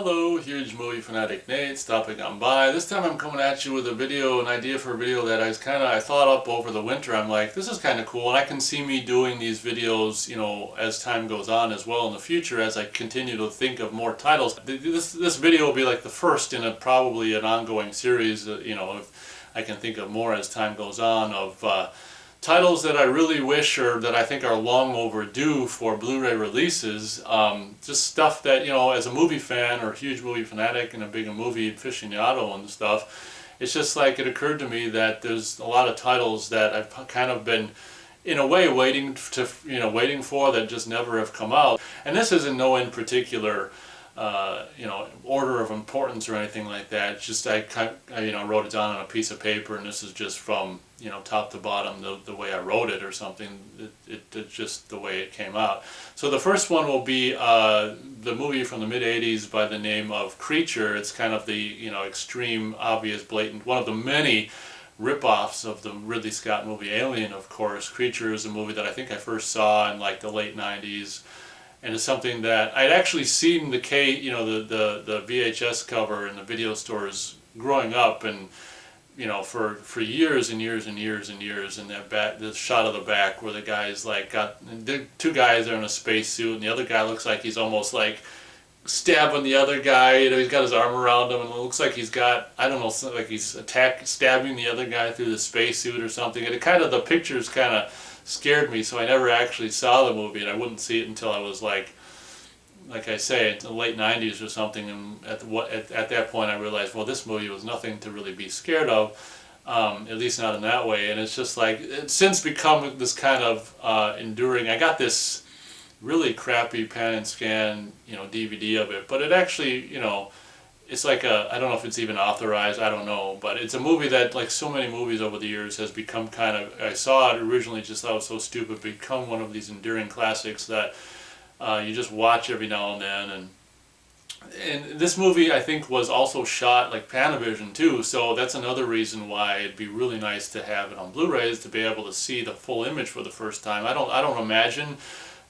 Hello, huge movie fanatic Nate, stopping on by. This time I'm coming at you with a video, an idea for a video that I thought up over the winter. I'm like, this is kind of cool, and I can see me doing these videos, as time goes on as well in the future as I continue to think of more titles. This video will be like the first in probably an ongoing series, if I can think of more as time goes on, of titles that I really wish or that I think are long overdue for Blu-ray releases. Just stuff that, as a movie fan or a huge movie fanatic and a big movie aficionado and stuff, it's just like it occurred to me that there's a lot of titles that I've kind of been in a way waiting for that just never have come out. And this is in no particular order of importance or anything like that. It's just I wrote it down on a piece of paper, and this is just from top to bottom the way I wrote it or something. It's just the way it came out. So the first one will be the movie from the mid-'80s by the name of Creature. It's kind of the extreme, obvious, blatant, one of the many rip-offs of the Ridley Scott movie Alien, of course. Creature is a movie that I think I first saw in like the late 90s. And it's something that I'd actually seen the VHS cover in the video stores growing up, and for years and years and years and years. And the shot of the back where the guy's like the two guys are in a spacesuit, and the other guy looks like he's almost like stabbing the other guy. He's got his arm around him, and it looks like he's got, I don't know, like he's stabbing the other guy through the spacesuit or something. And the pictures kind of scared me, so I never actually saw the movie, and I wouldn't see it until I was like I say, in the late 90s or something. And at that point I realized, well, this movie was nothing to really be scared of, at least not in that way. And it's just like, it's since become this kind of enduring. I got this really crappy pan and scan DVD of it, but it actually it's like I don't know if it's even authorized, I don't know, but it's a movie that, like so many movies over the years, has become kind of, I saw it originally, just thought it was so stupid, become one of these enduring classics that you just watch every now and then. And this movie, I think, was also shot like Panavision too, so that's another reason why it'd be really nice to have it on Blu-ray, is to be able to see the full image for the first time. I don't imagine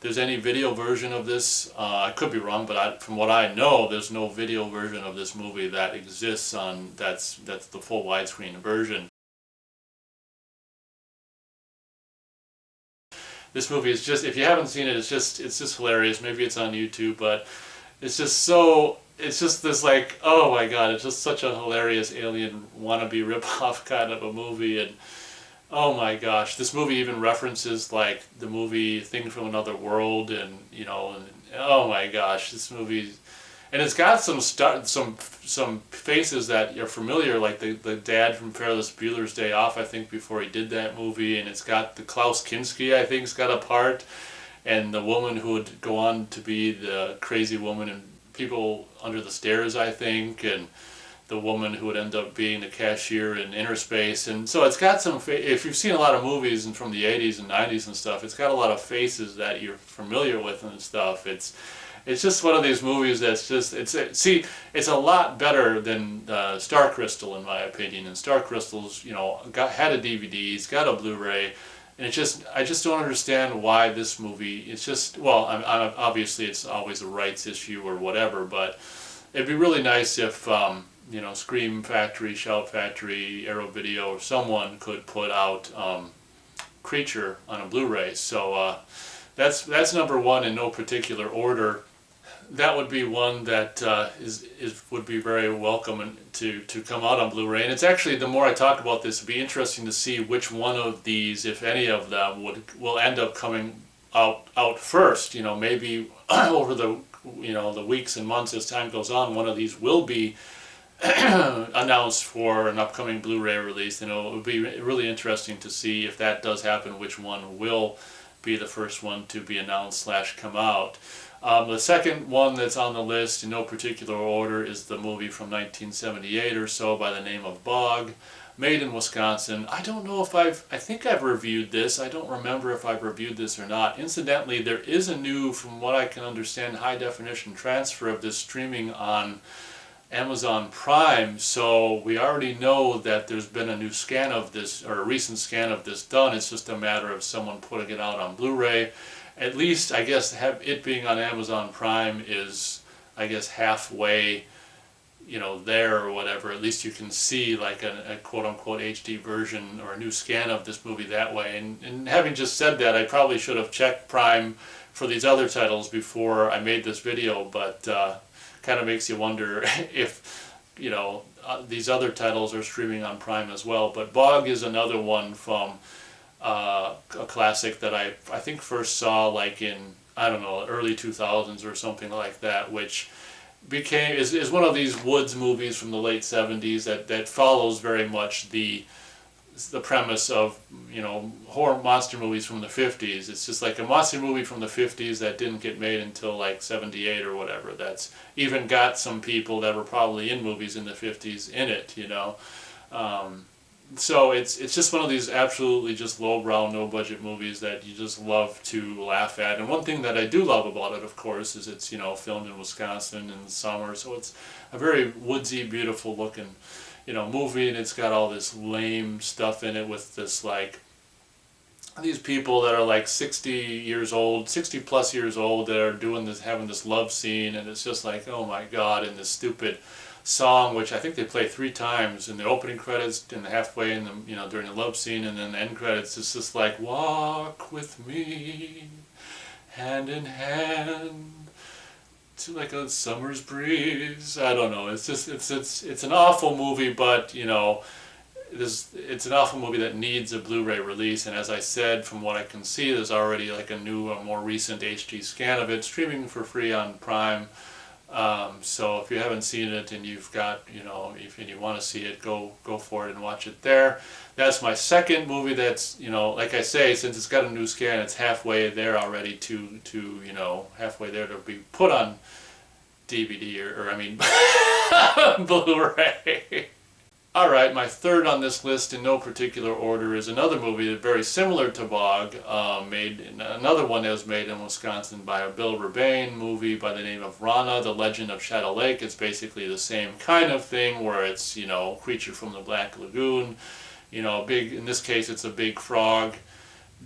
there's any video version of this. I could be wrong, but from what I know, there's no video version of this movie that exists on that's the full widescreen version. This movie is just, if you haven't seen it, it's just hilarious. Maybe it's on YouTube, but it's just this like, oh my god, it's just such a hilarious alien wannabe rip-off kind of a movie. And oh my gosh, this movie even references like the movie Thing from Another World, and oh my gosh, this movie, and it's got some faces that you're familiar, like the dad from Ferris Bueller's Day Off, I think, before he did that movie, and it's got the Klaus Kinski, I think's got a part, and the woman who would go on to be the crazy woman in People Under the Stairs, I think, and the woman who would end up being the cashier in Inner Space. And so it's got some, if you've seen a lot of movies and from the 80s and 90s and stuff, it's got a lot of faces that you're familiar with and stuff. It's just one of these movies that's just, it's a lot better than Star Crystal, in my opinion. And Star Crystal's, had a DVD, it's got a Blu-ray, and I just don't understand why this movie, it's just, well, obviously it's always a rights issue or whatever, but it'd be really nice if Scream Factory, Shout Factory, Arrow Video, or someone could put out Creature on a Blu-ray. So that's number one in no particular order. That would be one that would be very welcome to come out on Blu-ray. And it's actually, the more I talk about this, it'd be interesting to see which one of these, if any of them, will end up coming out first. Maybe over the weeks and months as time goes on, one of these will be announced for an upcoming Blu-ray release. It would be really interesting to see if that does happen, which one will be the first one to be announced / come out. The second one that's on the list in no particular order is the movie from 1978 or so by the name of Bog, made in Wisconsin. I don't know if I think I've reviewed this. I don't remember if I've reviewed this or not. Incidentally, there is a new, from what I can understand, high definition transfer of this streaming on Amazon Prime, so we already know that there's been a new scan of this, or a recent scan of this done. It's just a matter of someone putting it out on Blu-ray. At least, I guess, it being on Amazon Prime is, I guess, halfway, you know, there or whatever. At least you can see like a quote-unquote HD version or a new scan of this movie that way. And having just said that, I probably should have checked Prime for these other titles before I made this video, but kind of makes you wonder if, you know, these other titles are streaming on Prime as well. But Bog is another one from a classic that I think first saw like in, I don't know, early 2000s or something like that, which is one of these woods movies from the late 70s that follows very much the premise of, you know, horror monster movies from the 50s. It's just like a monster movie from the 50s that didn't get made until like 78 or whatever. That's even got some people that were probably in movies in the 50s in it, you know. So it's just one of these absolutely just lowbrow, no-budget movies that you just love to laugh at. And one thing that I do love about it, of course, is it's, you know, filmed in Wisconsin in the summer, so it's a very woodsy, beautiful looking, you know, movie, and it's got all this lame stuff in it with this, like, these people that are like 60 years old, 60 plus years old, that are doing this, having this love scene, and it's just like, oh my god, and this stupid song, which I think they play 3 times in the opening credits and halfway in the, you know, during the love scene, and then the end credits. It's just like, walk with me hand in hand to like a summer's breeze. I don't know, it's just it's an awful movie, but you know, it's an awful movie that needs a Blu-ray release. And as I said, from what I can see, there's already like a new, a more recent HD scan of it streaming for free on Prime. So if you haven't seen it and you've got, you know, if you want to see it, go for it and watch it there. That's my second movie that's, you know, like I say, since it's got a new scan, it's halfway there already to you know, halfway there to be put on DVD or I mean, Blu-ray. Alright, my third on this list in no particular order is another movie that's very similar to Bog, another one that was made in Wisconsin by a Bill Rebane movie by the name of Rana, The Legend of Shadow Lake. It's basically the same kind of thing where it's, you know, creature from the Black Lagoon, you know, big, in this case it's a big frog,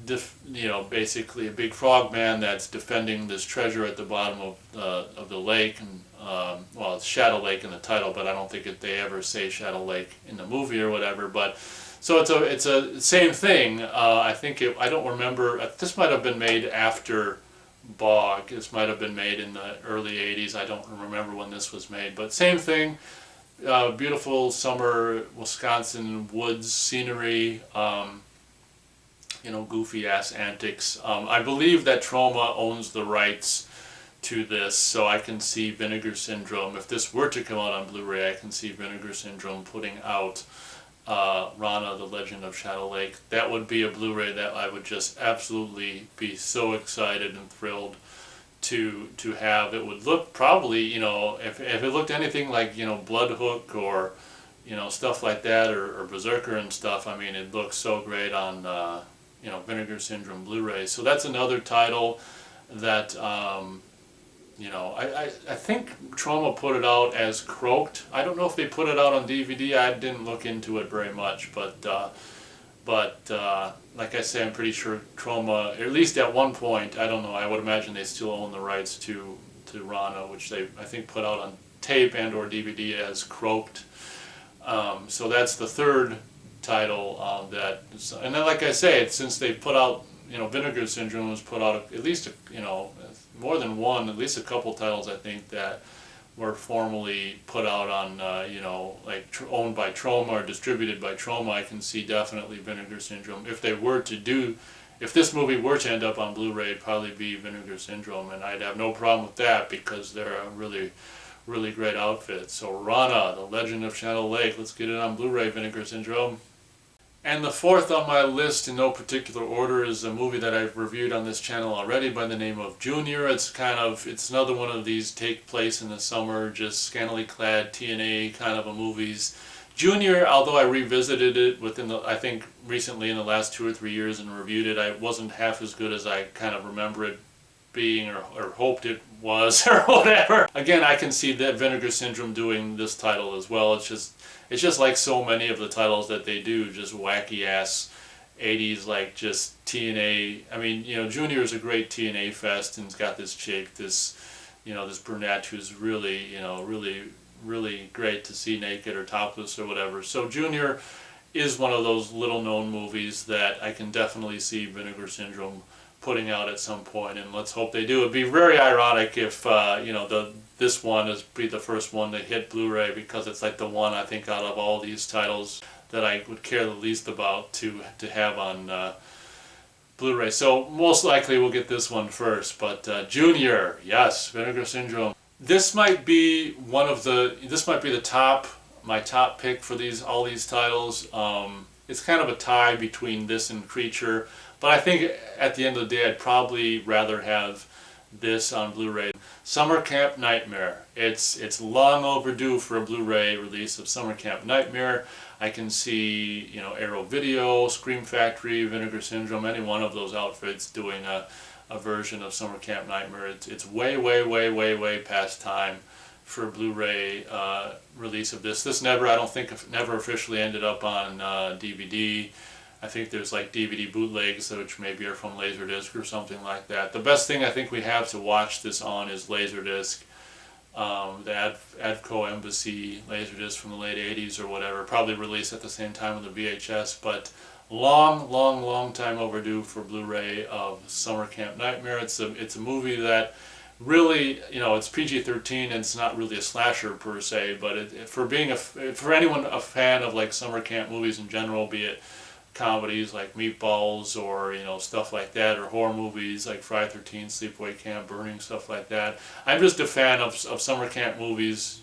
you know, basically a big frog man that's defending this treasure at the bottom of the lake, and well, it's Shadow Lake in the title, but I don't think they ever say Shadow Lake in the movie or whatever. But so it's a same thing. I think I don't remember. This might have been made after Bog. This might have been made in the early '80s. I don't remember when this was made, but same thing. Beautiful summer Wisconsin woods scenery. You know, goofy ass antics. I believe that Troma owns the rights to this, so I can see Vinegar Syndrome. If this were to come out on Blu-ray, I can see Vinegar Syndrome putting out Rana, The Legend of Shadow Lake. That would be a Blu-ray that I would just absolutely be so excited and thrilled to have. It would look probably, you know, if it looked anything like, you know, Bloodhook or, you know, stuff like that, or Berserker and stuff, I mean, it looks so great on, you know, Vinegar Syndrome Blu-ray. So that's another title that, you know, I think Troma put it out as Croaked. I don't know if they put it out on DVD. I didn't look into it very much, but like I say, I'm pretty sure Troma, at least at one point, I don't know, I would imagine they still own the rights to Rana, which they, I think, put out on tape and or DVD as Croaked. So that's the third title and then, like I say, since they put out, you know, Vinegar Syndrome was put out at least, you know, more than one, at least a couple titles, I think, that were formally put out on, you know, like owned by Troma or distributed by Troma. I can see definitely Vinegar Syndrome. If this movie were to end up on Blu-ray, it'd probably be Vinegar Syndrome, and I'd have no problem with that because they're a really great outfit. So Rana, The Legend of Shadow Lake, let's get it on Blu-ray, Vinegar Syndrome. And the fourth on my list in no particular order is a movie that I've reviewed on this channel already by the name of Junior. It's another one of these take place in the summer, just scantily clad TNA kind of a movies. Junior, although I revisited it within I think recently in the last 2 or 3 years and reviewed it, it wasn't half as good as I kind of remember it being or hoped it was or whatever. Again, I can see that Vinegar Syndrome doing this title as well. It's just like so many of the titles that they do, just wacky ass 80s, like just TNA. I mean, you know, Junior is a great TNA fest, and it's got this chick, this this brunette who's really, really great to see naked or topless or whatever. So Junior is one of those little known movies that I can definitely see Vinegar Syndrome putting out at some point, and let's hope they do. It'd be very ironic if this one is be the first one to hit Blu-ray, because it's like the one I think out of all these titles that I would care the least about to have on Blu-ray. So most likely we'll get this one first, but Junior, yes, Vinegar Syndrome. This might be my top pick for all these titles. It's kind of a tie between this and Creature, but I think at the end of the day I'd probably rather have this on Blu-ray. Summer Camp Nightmare. It's long overdue for a Blu-ray release of Summer Camp Nightmare. I can see, Arrow Video, Scream Factory, Vinegar Syndrome, any one of those outfits doing a version of Summer Camp Nightmare. It's way past time for a Blu-ray release of this. This never officially ended up on DVD. I think there's like DVD bootlegs which maybe are from Laserdisc or something like that. The best thing I think we have to watch this on is Laserdisc. The Adco Embassy Laserdisc from the late 80s or whatever, probably released at the same time with the VHS, but long time overdue for Blu-ray of Summer Camp Nightmare. It's a movie that really, it's PG-13 and it's not really a slasher per se, but for anyone a fan of like summer camp movies in general, be it comedies like Meatballs or stuff like that, or horror movies like Friday the 13th, Sleepaway Camp, Burning, stuff like that. I'm just a fan of summer camp movies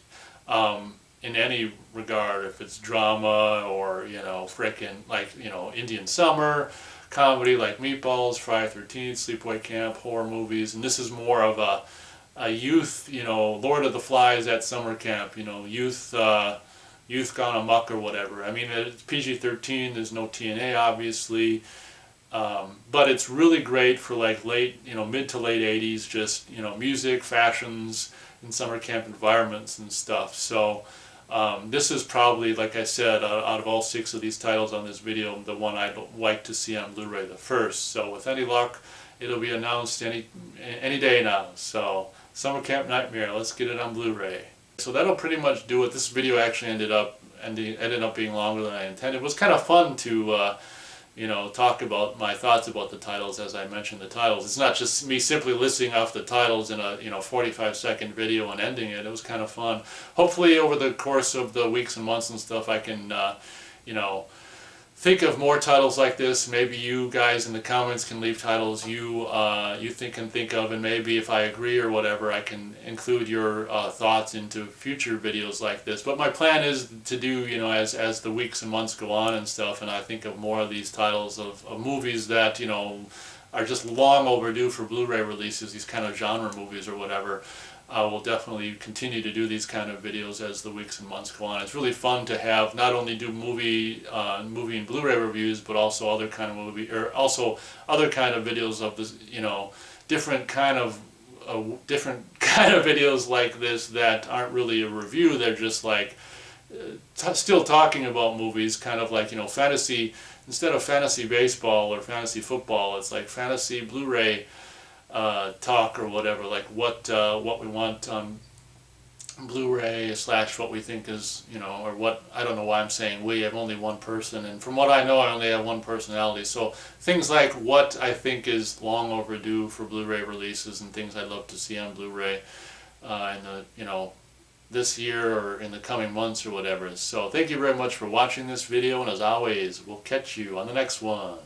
in any regard, if it's drama or frickin' like Indian Summer, comedy like Meatballs, Friday the 13th, Sleepaway Camp, horror movies, and this is more of a youth, Lord of the Flies at summer camp, youth gone amok or whatever. I mean, it's PG-13, there's no TNA obviously, but it's really great for like mid to late 80s, just, music, fashions, and summer camp environments and stuff. So this is probably, like I said, out of all 6 of these titles on this video, the one I'd like to see on Blu-ray the first. So with any luck, it'll be announced any day now. So Summer Camp Nightmare, let's get it on Blu-ray. So that'll pretty much do it. This video actually ended up being longer than I intended. It was kind of fun to talk about my thoughts about the titles as I mentioned the titles. It's not just me simply listing off the titles in a 45-second video and ending it. It was kind of fun. Hopefully over the course of the weeks and months and stuff I can think of more titles like this. Maybe you guys in the comments can leave titles you think of, and maybe if I agree or whatever, I can include your thoughts into future videos like this. But my plan is to do, as the weeks and months go on and stuff, and I think of more of these titles of movies that, are just long overdue for Blu-ray releases, these kind of genre movies or whatever. I will definitely continue to do these kind of videos as the weeks and months go on. It's really fun to have not only do movie and Blu-ray reviews, but also other kind of videos of this, different kind of videos like this that aren't really a review. They're just like still talking about movies, kind of like fantasy. Instead of fantasy baseball or fantasy football, it's like fantasy Blu-ray talk or whatever, like what we want on Blu-ray / what we think is, or what, I don't know why I'm saying we, I'm only one person, and from what I know I only have one personality, so things like what I think is long overdue for Blu-ray releases and things I'd love to see on Blu-ray in the, this year or in the coming months or whatever. So thank you very much for watching this video, and as always, we'll catch you on the next one.